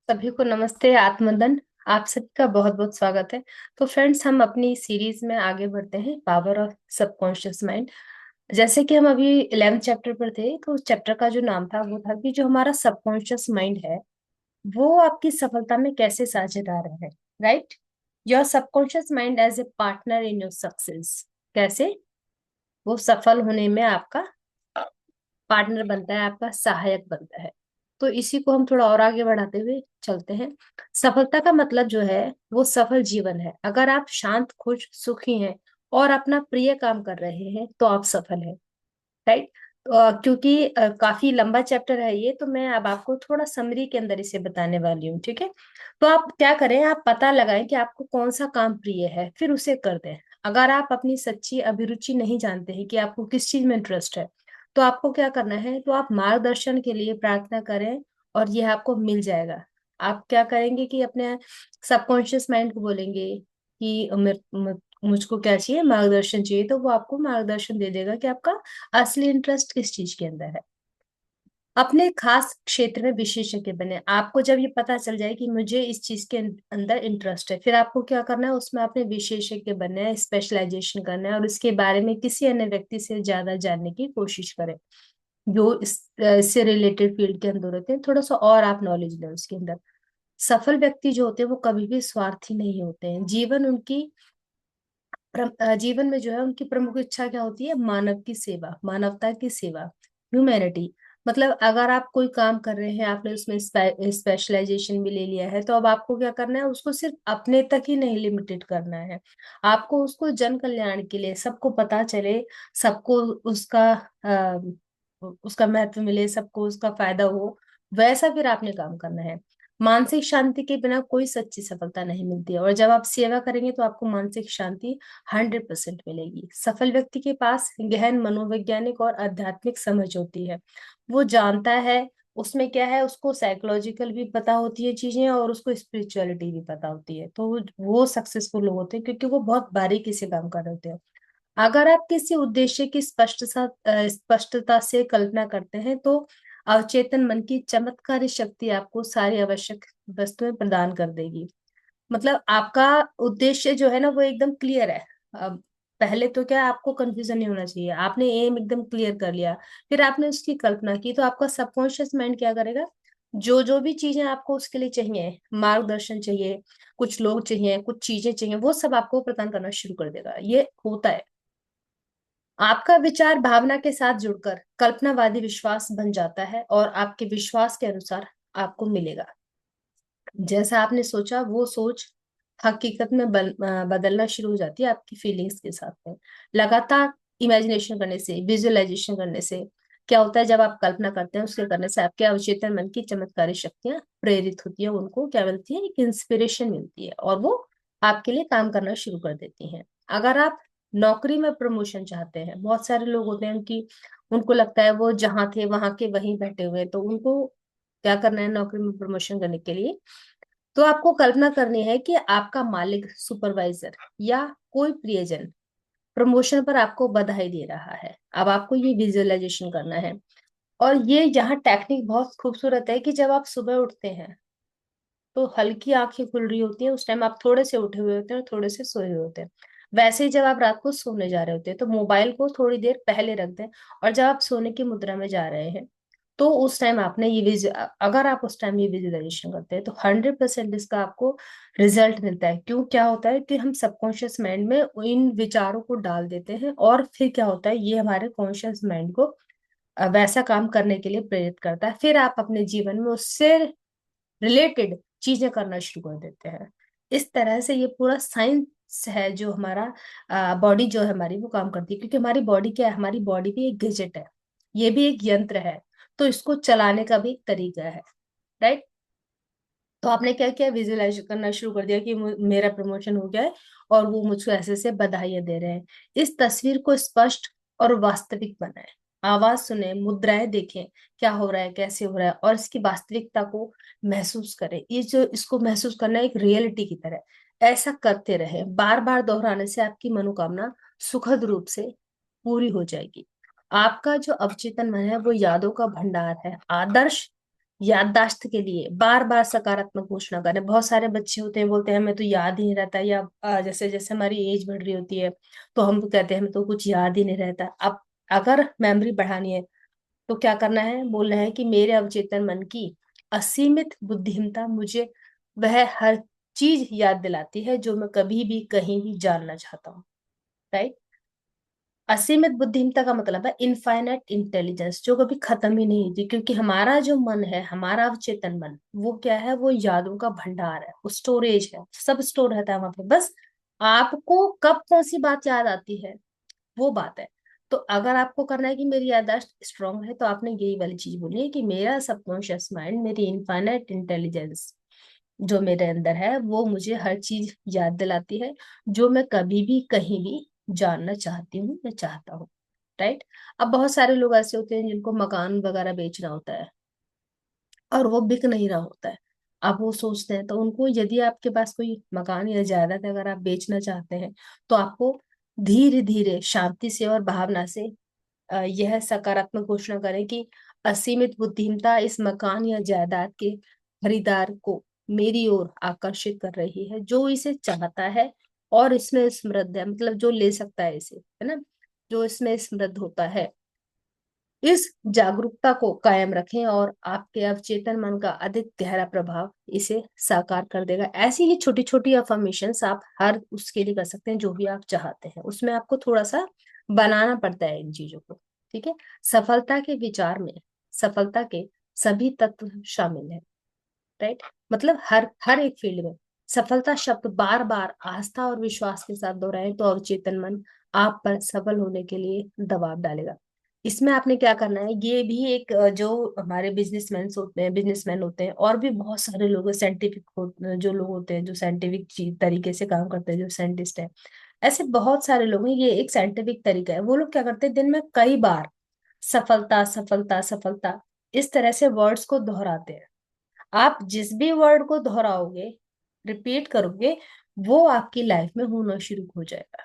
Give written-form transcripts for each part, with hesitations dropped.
सभी को नमस्ते आत्मदन। आप सभी का बहुत बहुत स्वागत है। तो फ्रेंड्स, हम अपनी सीरीज में आगे बढ़ते हैं, पावर ऑफ सबकॉन्शियस माइंड। जैसे कि हम अभी 11th चैप्टर पर थे, तो उस चैप्टर का जो नाम था वो था कि जो हमारा सबकॉन्शियस माइंड है वो आपकी सफलता में कैसे साझेदार है। Right. Your subconscious mind as a partner in your success. कैसे वो सफल होने में आपका पार्टनर बनता है, आपका सहायक बनता है। तो इसी को हम थोड़ा और आगे बढ़ाते हुए चलते हैं। सफलता का मतलब जो है वो सफल जीवन है। अगर आप शांत, खुश, सुखी हैं और अपना प्रिय काम कर रहे हैं तो आप सफल हैं। राइट। क्योंकि काफी लंबा चैप्टर है ये, तो मैं अब आपको थोड़ा समरी के अंदर इसे बताने वाली हूँ। ठीक है। तो आप क्या करें, आप पता लगाएं कि आपको कौन सा काम प्रिय है, फिर उसे कर दें। अगर आप अपनी सच्ची अभिरुचि नहीं जानते हैं कि आपको किस चीज में इंटरेस्ट है, तो आपको क्या करना है, तो आप मार्गदर्शन के लिए प्रार्थना करें और यह आपको मिल जाएगा। आप क्या करेंगे कि अपने सबकॉन्शियस माइंड को बोलेंगे कि मुझको क्या चाहिए, मार्गदर्शन चाहिए, तो वो आपको मार्गदर्शन दे देगा कि आपका असली इंटरेस्ट किस चीज के अंदर है। अपने खास क्षेत्र में विशेषज्ञ बने। आपको जब ये पता चल जाए कि मुझे इस चीज के अंदर इंटरेस्ट है, फिर आपको क्या करना है, उसमें अपने विशेषज्ञ बनना है, स्पेशलाइजेशन करना है और इसके बारे में किसी अन्य व्यक्ति से ज्यादा जानने की कोशिश करें जो इससे रिलेटेड फील्ड के अंदर होते हैं। थोड़ा सा और आप नॉलेज लें उसके अंदर। सफल व्यक्ति जो होते हैं वो कभी भी स्वार्थी नहीं होते हैं। जीवन में जो है उनकी प्रमुख इच्छा क्या होती है, मानव की सेवा, मानवता की सेवा, ह्यूमैनिटी। मतलब अगर आप कोई काम कर रहे हैं, आपने उसमें स्पेशलाइजेशन भी ले लिया है, तो अब आपको क्या करना है, उसको सिर्फ अपने तक ही नहीं लिमिटेड करना है। आपको उसको जन कल्याण के लिए, सबको पता चले, सबको उसका उसका महत्व मिले, सबको उसका फायदा हो, वैसा फिर आपने काम करना है। मानसिक शांति के बिना कोई सच्ची सफलता नहीं मिलती है, और जब आप सेवा करेंगे तो आपको मानसिक शांति 100% मिलेगी। सफल व्यक्ति के पास गहन मनोवैज्ञानिक और आध्यात्मिक समझ होती है। वो जानता है उसमें क्या है, उसको साइकोलॉजिकल भी पता होती है चीजें और उसको स्पिरिचुअलिटी भी पता होती है। तो वो सक्सेसफुल लोग होते हैं क्योंकि वो बहुत बारीकी से काम कर रहे होते हैं। अगर आप किसी उद्देश्य की स्पष्टता से कल्पना करते हैं, तो अवचेतन मन की चमत्कारी शक्ति आपको सारी आवश्यक वस्तुएं प्रदान कर देगी। मतलब आपका उद्देश्य जो है ना वो एकदम क्लियर है। अब पहले तो क्या, आपको कंफ्यूजन नहीं होना चाहिए। आपने एम एकदम क्लियर कर लिया, फिर आपने उसकी कल्पना की, तो आपका सबकॉन्शियस माइंड क्या करेगा, जो जो भी चीजें आपको उसके लिए चाहिए, मार्गदर्शन चाहिए, कुछ लोग चाहिए, कुछ चीजें चाहिए, वो सब आपको प्रदान करना शुरू कर देगा। ये होता है। आपका विचार भावना के साथ जुड़कर कल्पनावादी विश्वास बन जाता है और आपके विश्वास के अनुसार आपको मिलेगा। जैसा आपने सोचा वो सोच हकीकत में बदलना शुरू हो जाती है आपकी फीलिंग्स के साथ में। लगातार इमेजिनेशन करने से, विजुअलाइजेशन करने से क्या होता है, जब आप कल्पना करते हैं उसके करने से आपके अवचेतन मन की चमत्कारी शक्तियां प्रेरित होती है, उनको क्या मिलती है, एक इंस्पिरेशन मिलती है और वो आपके लिए काम करना शुरू कर देती हैं। अगर आप नौकरी में प्रमोशन चाहते हैं, बहुत सारे लोग होते हैं उनकी, उनको लगता है वो जहां थे वहां के वहीं बैठे हुए हैं, तो उनको क्या करना है नौकरी में प्रमोशन करने के लिए, तो आपको कल्पना करनी है कि आपका मालिक, सुपरवाइजर या कोई प्रियजन प्रमोशन पर आपको बधाई दे रहा है। अब आपको ये विजुअलाइजेशन करना है। और ये यहाँ टेक्निक बहुत खूबसूरत है कि जब आप सुबह उठते हैं तो हल्की आंखें खुल रही होती है, उस टाइम आप थोड़े से उठे हुए होते हैं और थोड़े से सोए हुए होते हैं। वैसे ही जब आप रात को सोने जा रहे होते हैं तो मोबाइल को थोड़ी देर पहले रख दें, और जब आप सोने की मुद्रा में जा रहे हैं तो उस टाइम आपने ये अगर आप उस टाइम ये विजुअलाइजेशन करते हैं तो 100% इसका आपको रिजल्ट मिलता है। क्यों, क्या होता है कि हम सबकॉन्शियस माइंड में इन विचारों को डाल देते हैं और फिर क्या होता है, ये हमारे कॉन्शियस माइंड को वैसा काम करने के लिए प्रेरित करता है। फिर आप अपने जीवन में उससे रिलेटेड चीजें करना शुरू कर देते हैं। इस तरह से ये पूरा साइंस है जो हमारा बॉडी जो है हमारी वो काम करती है। क्योंकि हमारी बॉडी क्या है, हमारी बॉडी भी एक गैजेट है, ये भी एक यंत्र है, तो इसको चलाने का भी एक तरीका है। राइट। तो आपने क्या किया, विजुअलाइज करना शुरू कर दिया कि मेरा प्रमोशन हो गया है और वो मुझको ऐसे ऐसे बधाइयां दे रहे हैं। इस तस्वीर को स्पष्ट और वास्तविक बनाएं। आवाज सुने, मुद्राएं देखें, क्या हो रहा है, कैसे हो रहा है, और इसकी वास्तविकता को महसूस करें। ये जो इसको महसूस करना है एक रियलिटी की तरह, ऐसा करते रहे। बार बार दोहराने से आपकी मनोकामना सुखद रूप से पूरी हो जाएगी। आपका जो अवचेतन मन है वो यादों का भंडार है। आदर्श याददाश्त के लिए बार बार सकारात्मक घोषणा करें। बहुत सारे बच्चे होते हैं बोलते हैं हमें तो याद ही नहीं रहता, या जैसे जैसे हमारी एज बढ़ रही होती है तो हम कहते हैं हमें तो कुछ याद ही नहीं रहता। अब अगर मेमोरी बढ़ानी है तो क्या करना है, बोलना है कि मेरे अवचेतन मन की असीमित बुद्धिमत्ता मुझे वह हर चीज याद दिलाती है जो मैं कभी भी कहीं भी जानना चाहता हूँ। राइट। असीमित बुद्धिमत्ता का मतलब है इनफाइनाइट इंटेलिजेंस, जो कभी खत्म ही नहीं होती, क्योंकि हमारा जो मन है, हमारा अवचेतन मन, वो क्या है, वो यादों का भंडार है, वो स्टोरेज है, सब स्टोर रहता है वहां पे। बस आपको कब कौन सी बात याद आती है वो बात है। तो अगर आपको करना है कि मेरी याददाश्त स्ट्रांग है, तो आपने यही वाली चीज बोली है कि मेरा सबकॉन्शियस माइंड, मेरी इनफाइनाइट इंटेलिजेंस जो मेरे अंदर है, वो मुझे हर चीज याद दिलाती है जो मैं कभी भी कहीं भी जानना चाहती हूँ या चाहता हूँ। राइट। अब बहुत सारे लोग ऐसे होते हैं जिनको मकान वगैरह बेचना होता है और वो बिक नहीं रहा होता है। अब वो सोचते हैं, तो उनको, यदि आपके पास कोई मकान या जायदाद अगर आप बेचना चाहते हैं, तो आपको धीरे धीरे शांति से और भावना से यह सकारात्मक घोषणा करें कि असीमित बुद्धिमत्ता इस मकान या जायदाद के खरीदार को मेरी ओर आकर्षित कर रही है, जो इसे चाहता है और इसमें समृद्ध है, मतलब जो ले सकता है इसे, है ना, जो इसमें समृद्ध होता है। इस जागरूकता को कायम रखें और आपके अवचेतन मन का अधिक गहरा प्रभाव इसे साकार कर देगा। ऐसी ही छोटी छोटी अफर्मेशंस आप हर उसके लिए कर सकते हैं जो भी आप चाहते हैं, उसमें आपको थोड़ा सा बनाना पड़ता है इन चीजों को। ठीक है। सफलता के विचार में सफलता के सभी तत्व शामिल है। राइट। मतलब हर हर एक फील्ड में सफलता शब्द बार बार आस्था और विश्वास के साथ दोहराएं तो अवचेतन मन आप पर सफल होने के लिए दबाव डालेगा। इसमें आपने क्या करना है, ये भी एक जो हमारे बिजनेसमैन होते हैं और भी बहुत सारे लोग साइंटिफिक जो लोग होते हैं, जो साइंटिफिक तरीके से काम करते हैं, जो साइंटिस्ट है, ऐसे बहुत सारे लोग हैं। ये एक साइंटिफिक तरीका है। वो लोग क्या करते हैं, दिन में कई बार सफलता सफलता सफलता इस तरह से वर्ड्स को दोहराते हैं। आप जिस भी वर्ड को दोहराओगे, रिपीट करोगे, वो आपकी लाइफ में होना शुरू हो जाएगा।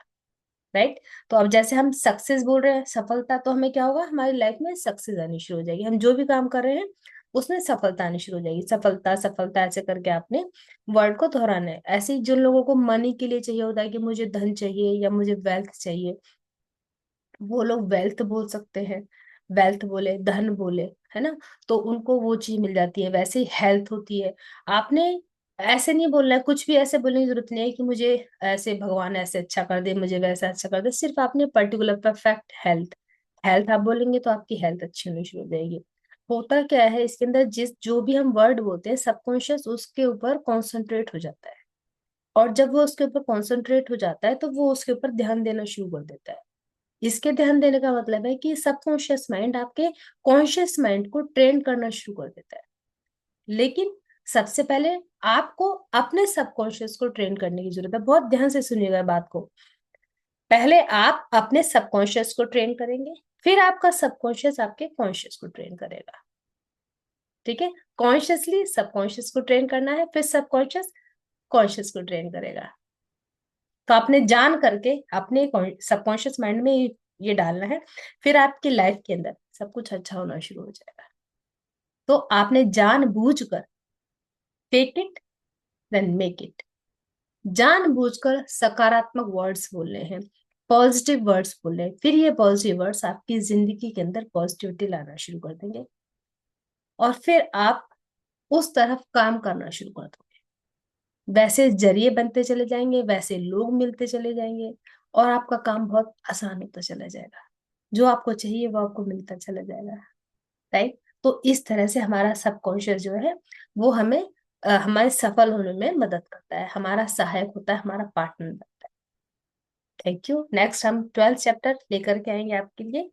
राइट। तो अब जैसे हम सक्सेस बोल रहे हैं, सफलता, तो हमें क्या होगा, हमारी लाइफ में सक्सेस आनी शुरू हो जाएगी। हम जो भी काम कर रहे हैं उसमें सफलता आनी शुरू हो जाएगी। सफलता सफलता ऐसे करके आपने वर्ड को दोहराना है। ऐसे ही जिन लोगों को मनी के लिए चाहिए होता है कि मुझे धन चाहिए या मुझे वेल्थ चाहिए, वो लोग वेल्थ बोल सकते हैं। वेल्थ बोले, धन बोले, है ना, तो उनको वो चीज मिल जाती है। वैसे ही हेल्थ होती है। आपने ऐसे नहीं बोलना है, कुछ भी ऐसे बोलने की जरूरत नहीं है कि मुझे ऐसे भगवान ऐसे अच्छा कर दे, मुझे वैसा अच्छा कर दे। सिर्फ आपने पर्टिकुलर परफेक्ट हेल्थ, हेल्थ आप बोलेंगे तो आपकी हेल्थ अच्छी होनी शुरू हो जाएगी। होता क्या है इसके अंदर, जिस जो भी हम वर्ड बोलते हैं, सबकॉन्शियस उसके ऊपर कॉन्सेंट्रेट हो जाता है। और जब वो उसके ऊपर कॉन्सेंट्रेट हो जाता है तो वो उसके ऊपर ध्यान देना शुरू कर देता है। इसके ध्यान देने का मतलब है कि सबकॉन्शियस माइंड आपके कॉन्शियस माइंड को ट्रेन करना शुरू कर देता है। लेकिन सबसे पहले आपको अपने सबकॉन्शियस को ट्रेन करने की जरूरत है। बहुत ध्यान से सुनिएगा बात को। पहले आप अपने सबकॉन्शियस को ट्रेन करेंगे, फिर आपका सबकॉन्शियस आपके कॉन्शियस को ट्रेन करेगा। ठीक है। कॉन्शियसली सबकॉन्शियस को ट्रेन करना है, फिर सबकॉन्शियस कॉन्शियस को ट्रेन करेगा। तो आपने जान करके अपने सबकॉन्शियस माइंड में ये डालना है, फिर आपकी लाइफ के अंदर सब कुछ अच्छा होना शुरू हो जाएगा। तो आपने जान बूझ कर, fake it then make it, जानबूझकर सकारात्मक वर्ड्स बोलने हैं, पॉजिटिव वर्ड्स बोलने हैं। फिर ये पॉजिटिव वर्ड्स आपकी जिंदगी के अंदर पॉजिटिविटी लाना शुरू कर देंगे और फिर आप उस तरफ काम करना शुरू कर दोगे। वैसे जरिए बनते चले जाएंगे, वैसे लोग मिलते चले जाएंगे और आपका काम बहुत आसान होता चला जाएगा। जो आपको चाहिए वो आपको मिलता चला जाएगा। राइट। तो इस तरह से हमारा सबकॉन्शियस जो है वो हमें हमारे सफल होने में मदद करता है, हमारा सहायक होता है, हमारा पार्टनर बनता है। Thank you. नेक्स्ट हम 12th चैप्टर लेकर के आएंगे आपके लिए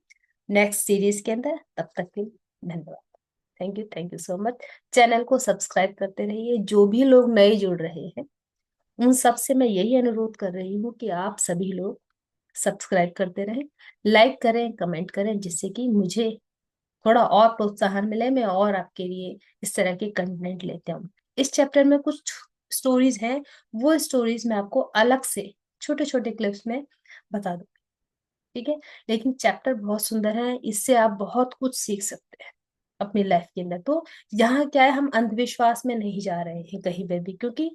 नेक्स्ट सीरीज के अंदर। तब तक के लिए धन्यवाद। Thank you so much. Channel को सब्सक्राइब करते रहिए। जो भी लोग नए जुड़ रहे हैं उन सब से मैं यही अनुरोध कर रही हूँ कि आप सभी लोग सब्सक्राइब करते रहें, लाइक करें, कमेंट करें, जिससे कि मुझे थोड़ा और प्रोत्साहन मिले, मैं और आपके लिए इस तरह के कंटेंट लेते हूँ। इस चैप्टर में कुछ स्टोरीज हैं, वो स्टोरीज मैं आपको अलग से छोटे छोटे क्लिप्स में बता दूंगी। ठीक है। लेकिन चैप्टर बहुत सुंदर है, इससे आप बहुत कुछ सीख सकते हैं। अपनी लाइफ के अंदर। तो यहाँ क्या है, हम अंधविश्वास में नहीं जा रहे हैं कहीं पे भी, क्योंकि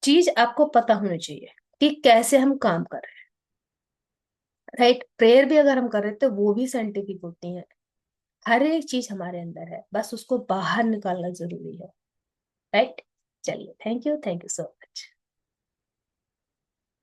चीज आपको पता होनी चाहिए कि कैसे हम काम कर रहे हैं। राइट, प्रेयर भी अगर हम कर रहे हैं तो वो भी साइंटिफिक होती है। हर एक चीज हमारे अंदर है, बस उसको बाहर निकालना जरूरी है। राइट। चलिए, थैंक यू सो